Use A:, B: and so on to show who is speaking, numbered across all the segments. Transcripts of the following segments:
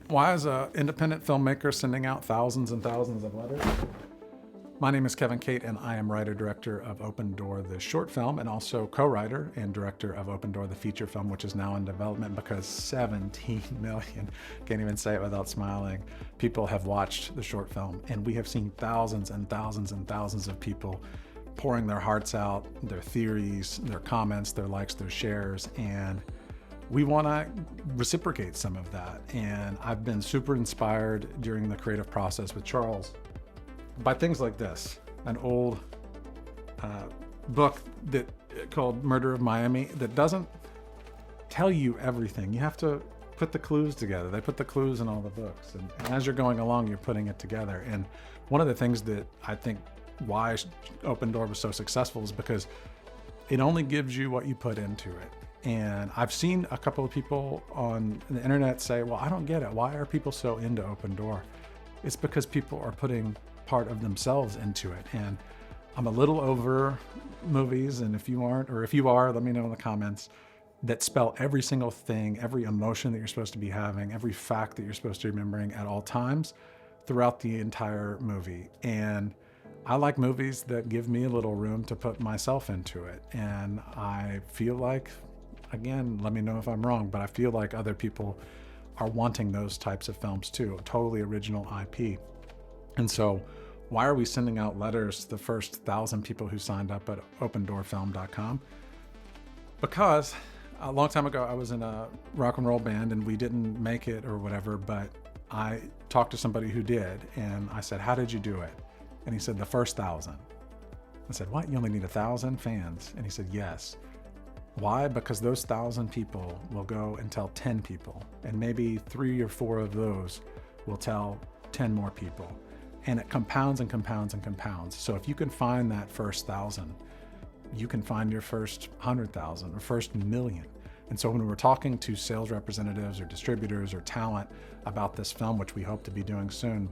A: Why is an independent filmmaker sending out thousands and thousands of letters? My name is Kevin Cate, and I am writer-director of Open Door, the short film, and also co-writer and director of Open Door, the feature film, which is now in development because 17 million, can't even say it without smiling, people have watched the short film. And we have seen thousands and thousands and thousands of people pouring their hearts out, their theories, their comments, their likes, their shares, and we want to reciprocate some of that. And I've been super inspired during the creative process with Charles by things like this, an old book called Murder of Miami that doesn't tell you everything. You have to put the clues together. They put the clues in all the books. And as you're going along, you're putting it together. And one of the things that I think why Open Door was so successful is because it only gives you what you put into it. And I've seen a couple of people on the internet say, well, I don't get it. Why are people so into Open Door? It's because people are putting part of themselves into it. And I'm a little over movies, and if you aren't, or if you are, let me know in the comments, that spell every single thing, every emotion that you're supposed to be having, every fact that you're supposed to be remembering at all times throughout the entire movie. And I like movies that give me a little room to put myself into it. And I feel like, again, let me know if I'm wrong, but I feel like other people are wanting those types of films too, totally original IP. And so why are we sending out letters to the first 1,000 people who signed up at opendoorfilm.com? Because a long time ago, I was in a rock and roll band and we didn't make it or whatever, but I talked to somebody who did, and I said, how did you do it? And he said, the first 1,000. I said, what? You only need 1,000 fans? And he said, yes. Why? Because those 1,000 people will go and tell 10 people, and maybe 3 or 4 of those will tell 10 more people. And it compounds and compounds and compounds. So if you can find that first 1,000, you can find your first 100,000 or first million. And so when we're talking to sales representatives or distributors or talent about this film, which we hope to be doing soon,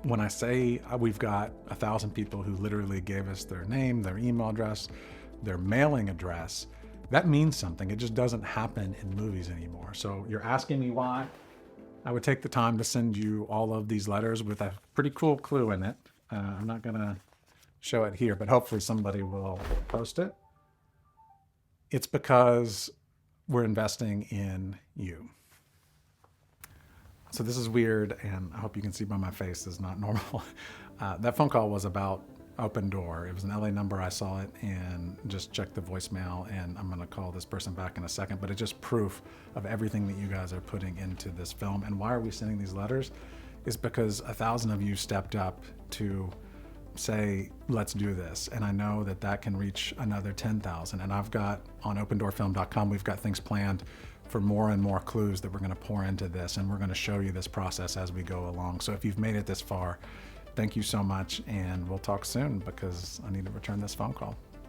A: when I say we've got 1,000 people who literally gave us their name, their email address, their mailing address, that means something. It just doesn't happen in movies anymore. So you're asking me why? I would take the time to send you all of these letters with a pretty cool clue in it. I'm not gonna show it here, but hopefully somebody will post it. It's because we're investing in you. So this is weird, and I hope you can see by my face this is not normal. That phone call was about Open Door. It was an LA number. I saw it and just checked the voicemail, and I'm gonna call this person back in a second, but it's just proof of everything that you guys are putting into this film. And why are we sending these letters? Is because 1,000 of you stepped up to say, let's do this. And I know that that can reach another 10,000. And I've got on opendoorfilm.com, we've got things planned for more and more clues that we're gonna pour into this, and we're gonna show you this process as we go along. So if you've made it this far, thank you so much, and we'll talk soon because I need to return this phone call.